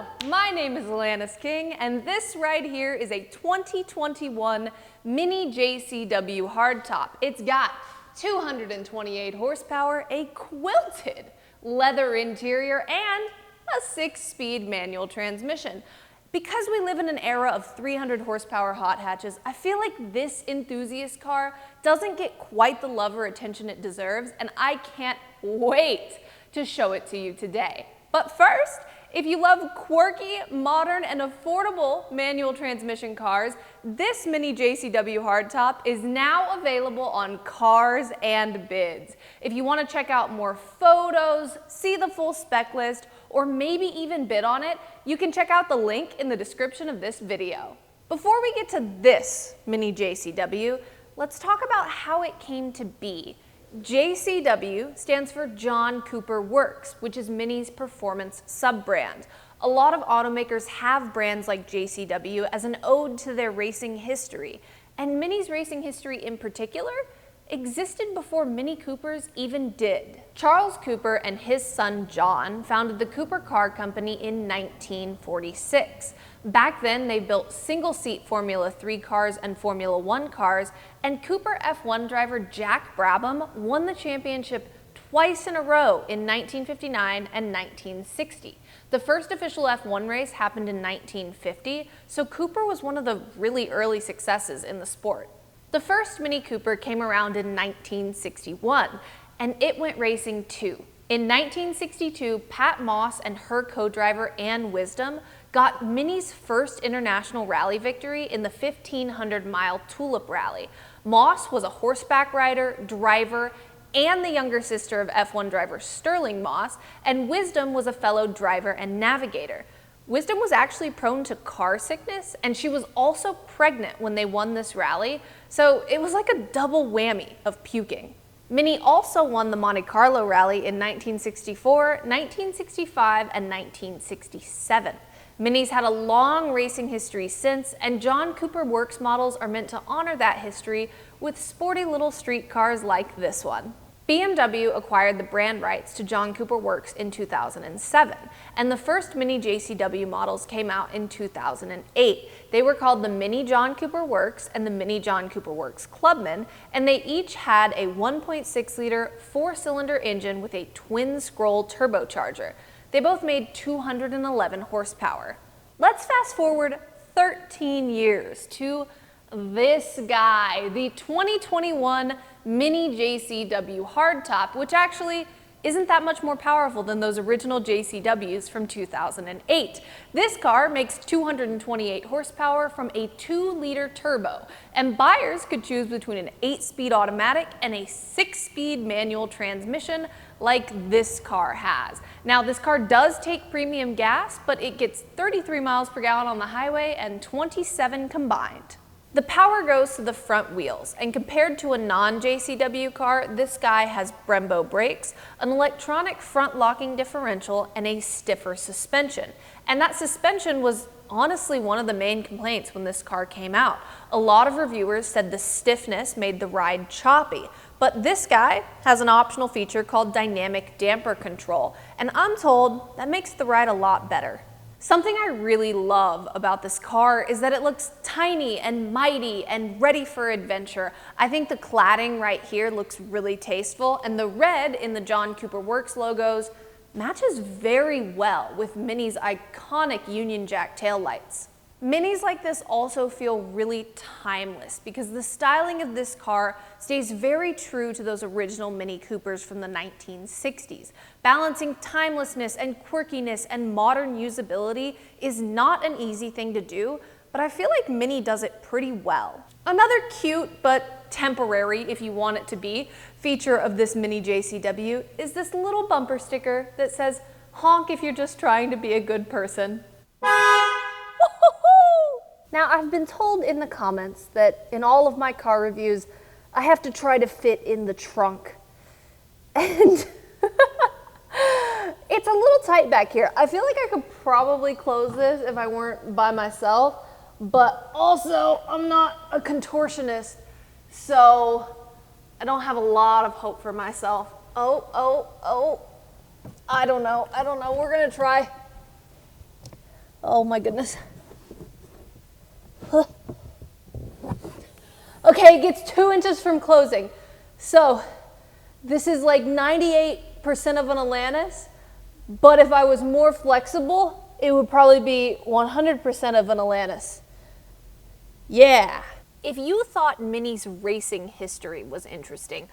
Hello, my name is Alanises King, and this right here is a 2021 Mini JCW Hardtop. It's got 228 horsepower, a quilted leather interior, and a 6-speed manual transmission. Because we live in an era of 300 horsepower hot hatches, I feel like this enthusiast car doesn't get quite the love or attention it deserves, and I can't wait to show it to you today. But first, if you love quirky, modern, and affordable manual transmission cars, this Mini JCW Hardtop is now available on Cars and Bids. If you want to check out more photos, see the full spec list, or maybe even bid on it, you can check out the link in the description of this video. Before we get to this Mini JCW, let's talk about how it came to be. JCW stands for John Cooper Works, which is Mini's performance sub-brand. A lot of automakers have brands like JCW as an ode to their racing history, and Mini's racing history in particular existed before Mini Coopers even did. Charles Cooper and his son John founded the Cooper Car Company in 1946. Back then, they built single-seat Formula 3 cars and Formula 1 cars, and Cooper F1 driver Jack Brabham won the championship twice in a row in 1959 and 1960. The first official F1 race happened in 1950, so Cooper was one of the really early successes in the sport. The first Mini Cooper came around in 1961, and it went racing too. In 1962, Pat Moss and her co-driver Ann Wisdom got Mini's first international rally victory in the 1,500-mile Tulip Rally. Moss was a horseback rider, driver, and the younger sister of F1 driver Sterling Moss, and Wisdom was a fellow driver and navigator. Wisdom was actually prone to car sickness, and she was also pregnant when they won this rally, so it was like a double whammy of puking. Mini also won the Monte Carlo Rally in 1964, 1965, and 1967. Mini's had a long racing history since, and John Cooper Works models are meant to honor that history with sporty little street cars like this one. BMW acquired the brand rights to John Cooper Works in 2007, and the first Mini JCW models came out in 2008. They were called the Mini John Cooper Works and the Mini John Cooper Works Clubman, and they each had a 1.6-liter 4-cylinder engine with a twin-scroll turbocharger. They both made 211 horsepower. Let's fast forward 13 years to this guy, the 2021 Mini JCW Hardtop, which actually isn't that much more powerful than those original JCWs from 2008. This car makes 228 horsepower from a 2-liter turbo, and buyers could choose between an 8-speed automatic and a 6-speed manual transmission like this car has. Now, this car does take premium gas, but it gets 33 miles per gallon on the highway and 27 combined. The power goes to the front wheels, and compared to a non-JCW car, this guy has Brembo brakes, an electronic front locking differential, and a stiffer suspension. And that suspension was honestly one of the main complaints when this car came out. A lot of reviewers said the stiffness made the ride choppy, but this guy has an optional feature called dynamic damper control, and I'm told that makes the ride a lot better. Something I really love about this car is that it looks tiny and mighty and ready for adventure. I think the cladding right here looks really tasteful, and the red in the John Cooper Works logos matches very well with Mini's iconic Union Jack taillights. Minis like this also feel really timeless because the styling of this car stays very true to those original Mini Coopers from the 1960s. Balancing timelessness and quirkiness and modern usability is not an easy thing to do, but I feel like Mini does it pretty well. Another cute but temporary, if you want it to be, feature of this Mini JCW is this little bumper sticker that says, "Honk if you're just trying to be a good person." Now, I've been told in the comments that in all of my car reviews, I have to try to fit in the trunk. And it's a little tight back here. I feel like I could probably close this if I weren't by myself, but also I'm not a contortionist, so I don't have a lot of hope for myself. I don't know. We're gonna try. Oh my goodness. Huh. Okay, it gets 2 inches from closing. So this is like 98% of an Alanis, but if I was more flexible, it would probably be 100% of an Alanis. Yeah. If you thought Mini's racing history was interesting,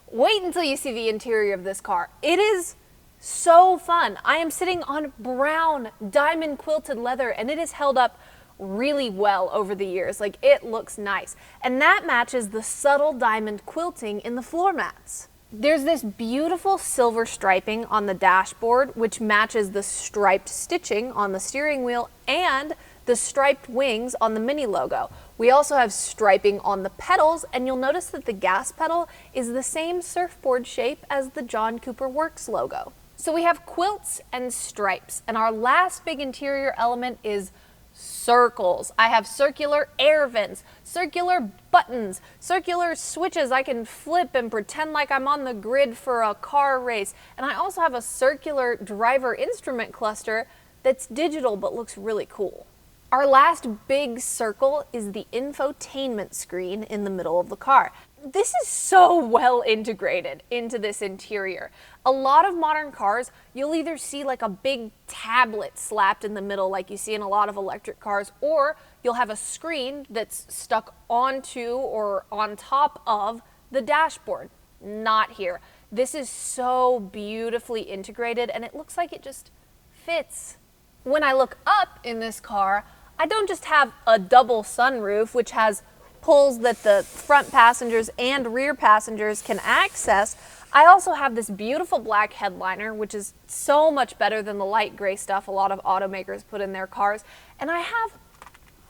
wait until you see the interior of this car. It is so fun. I am sitting on brown diamond quilted leather, and it is held up really well over the years. Like, it looks nice. And that matches the subtle diamond quilting in the floor mats. There's this beautiful silver striping on the dashboard, which matches the striped stitching on the steering wheel and the striped wings on the Mini logo. We also have striping on the pedals, and you'll notice that the gas pedal is the same surfboard shape as the John Cooper Works logo. So we have quilts and stripes, and our last big interior element is circles. I have circular air vents, circular buttons, circular switches I can flip and pretend like I'm on the grid for a car race. And I also have a circular driver instrument cluster that's digital but looks really cool. Our last big circle is the infotainment screen in the middle of the car. This is so well integrated into this interior. A lot of modern cars, you'll either see like a big tablet slapped in the middle like you see in a lot of electric cars, or you'll have a screen that's stuck onto or on top of the dashboard. Not here. This is so beautifully integrated, and it looks like it just fits. When I look up in this car, I don't just have a double sunroof, which has pulls that the front passengers and rear passengers can access. I also have this beautiful black headliner, which is so much better than the light gray stuff a lot of automakers put in their cars. And I have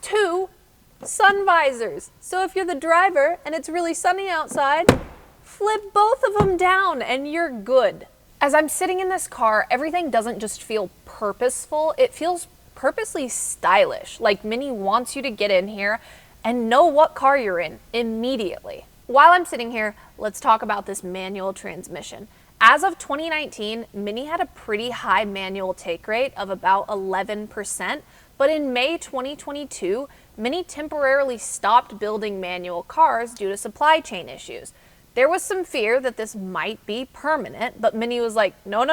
2 sun visors. So if you're the driver and it's really sunny outside, flip both of them down and you're good. As I'm sitting in this car, everything doesn't just feel purposeful, it feels purposely stylish. Like Mini wants you to get in here and know what car you're in immediately. While I'm sitting here, let's talk about this manual transmission. As of 2019, Mini had a pretty high manual take rate of about 11%, but in May 2022, Mini temporarily stopped building manual cars due to supply chain issues. There was some fear that this might be permanent, but Mini was like, no,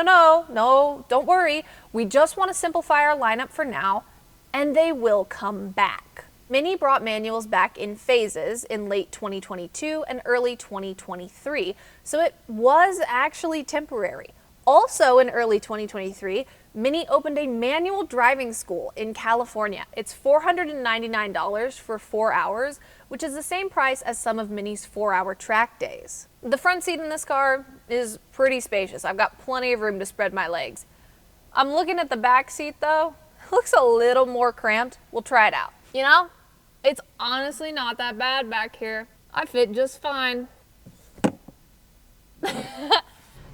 don't worry. We just want to simplify our lineup for now, and they will come back. Mini brought manuals back in phases in late 2022 and early 2023, so it was actually temporary. Also in early 2023, Mini opened a manual driving school in California. It's $499 for 4 hours, which is the same price as some of Mini's 4-hour track days. The front seat in this car is pretty spacious. I've got plenty of room to spread my legs. I'm looking at the back seat though. It looks a little more cramped. We'll try it out. You know, it's honestly not that bad back here. I fit just fine.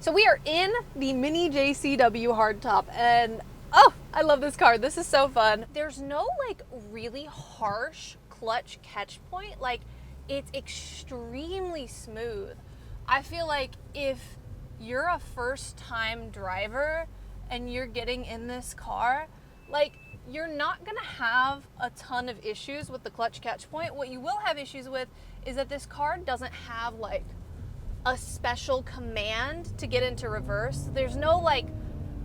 So we are in the Mini JCW Hardtop, and oh, I love this car. This is so fun. There's no like really harsh clutch catch point. Like, it's extremely smooth. I feel like if you're a first-time driver and you're getting in this car, like, you're not gonna have a ton of issues with the clutch catch point. What you will have issues with is that this car doesn't have like a special command to get into reverse. There's no like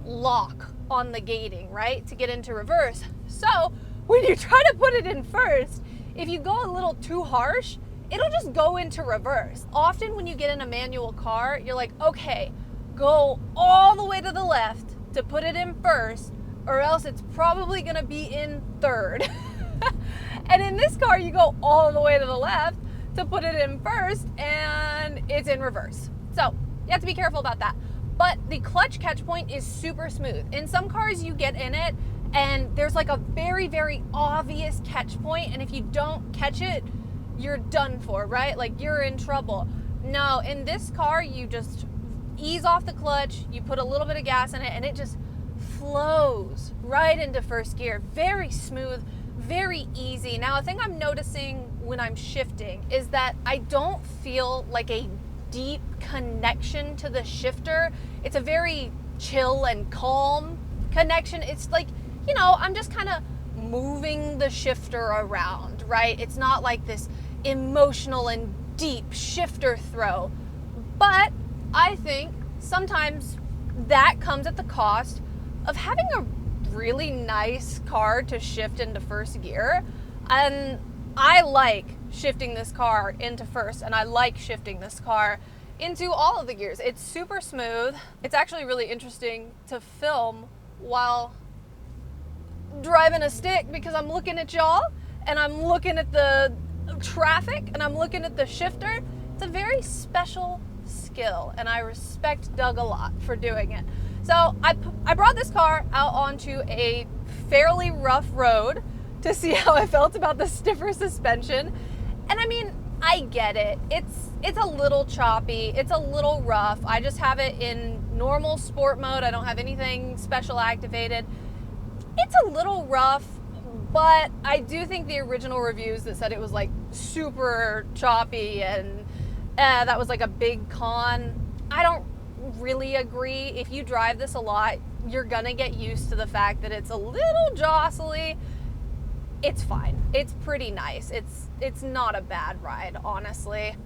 lock on the gating, right, to get into reverse. So when you try to put it in first, if you go a little too harsh, it'll just go into reverse. Often when you get in a manual car, you're like, okay, go all the way to the left to put it in first, or else it's probably gonna be in third. And in this car, you go all the way to the left to put it in first, and it's in reverse. So you have to be careful about that. But the clutch catch point is super smooth. In some cars, you get in it, and there's like a very, very obvious catch point, and if you don't catch it, you're done for, right? Like, you're in trouble. No, in this car, you just ease off the clutch, you put a little bit of gas in it, and it just flows right into first gear. Very smooth, very easy. Now, a thing I'm noticing when I'm shifting is that I don't feel like a deep connection to the shifter. It's a very chill and calm connection. It's like, you know, I'm just kind of moving the shifter around, right? It's not like this emotional and deep shifter throw. But I think sometimes that comes at the cost of having a really nice car to shift into first gear. And I like shifting this car into first, and I like shifting this car into all of the gears. It's super smooth. It's actually really interesting to film while driving a stick because I'm looking at y'all and I'm looking at the traffic and I'm looking at the shifter. It's a very special skill, and I respect Doug a lot for doing it. So I brought this car out onto a fairly rough road to see how I felt about the stiffer suspension. And I mean, I get it. It's a little choppy. It's a little rough. I just have it in normal sport mode. I don't have anything special activated. It's a little rough, but I do think the original reviews that said it was like super choppy and that was like a big con, I don't really agree. If you drive this a lot, you're gonna get used to the fact that it's a little jostly. It's fine. It's pretty nice. It's not a bad ride, honestly.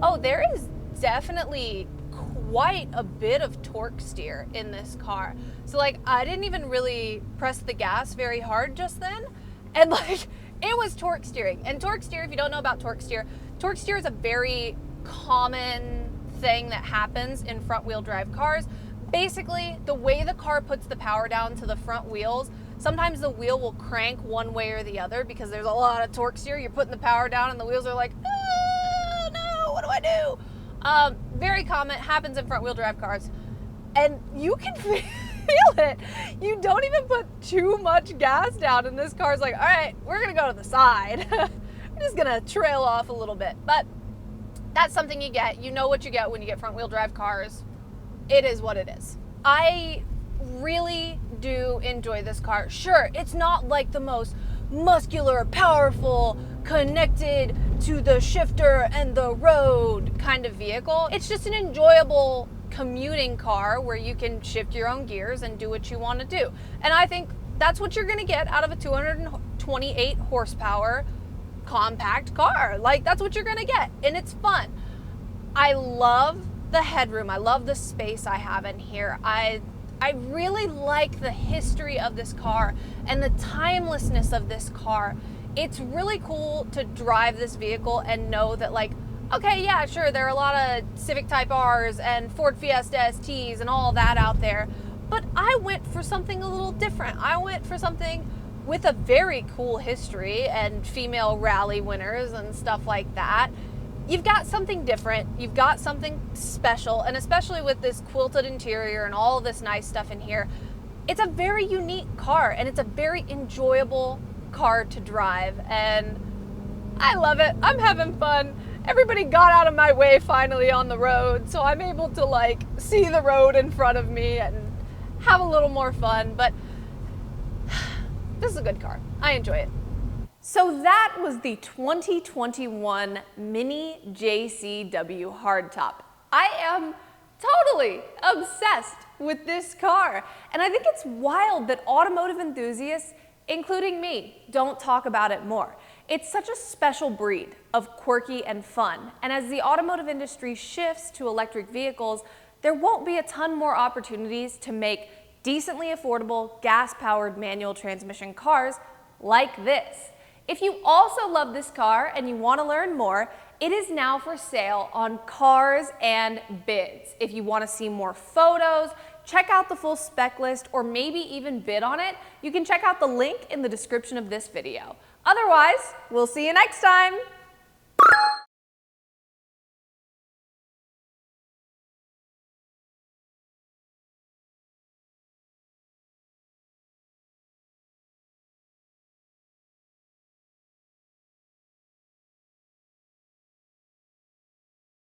Oh, there is definitely quite a bit of torque steer in this car. So like, I didn't even really press the gas very hard just then, and like, it was torque steering. And torque steer, if you don't know about torque steer is a very common thing that happens in front wheel drive cars. Basically, the way the car puts the power down to the front wheels, sometimes the wheel will crank one way or the other because there's a lot of torque steer. You're putting the power down and the wheels are like, oh no, what do I do? Very common, happens in front wheel drive cars. And you can feel it. You don't even put too much gas down and this car's like, all right, we're gonna go to the side. We're just gonna trail off a little bit. But that's something you get. You know what you get when you get front wheel drive cars. It is what it is. I really do enjoy this car. Sure, it's not like the most muscular, powerful, connected to the shifter and the road kind of vehicle. It's just an enjoyable commuting car where you can shift your own gears and do what you want to do. And I think that's what you're going to get out of a 228 horsepower compact car. Like, that's what you're going to get, and it's fun. I love the headroom. I love the space I have in here. I really like the history of this car and the timelessness of this car. It's really cool to drive this vehicle and know that, like, okay, yeah, sure, there are a lot of Civic Type R's and Ford Fiesta STs and all that out there, but I went for something a little different. I went for something with a very cool history and female rally winners and stuff like that. You've got something different, you've got something special, and especially with this quilted interior and all of this nice stuff in here, it's a very unique car and it's a very enjoyable car to drive, and I love it. I'm having fun. Everybody got out of my way finally on the road, so I'm able to like see the road in front of me and have a little more fun, but this is a good car. I enjoy it. So that was the 2021 Mini JCW Hardtop. I am totally obsessed with this car. And I think it's wild that automotive enthusiasts, including me, don't talk about it more. It's such a special breed of quirky and fun. And as the automotive industry shifts to electric vehicles, there won't be a ton more opportunities to make decently affordable gas-powered manual transmission cars like this. If you also love this car and you want to learn more, it is now for sale on Cars and Bids. If you want to see more photos, check out the full spec list, or maybe even bid on it, you can check out the link in the description of this video. Otherwise, we'll see you next time.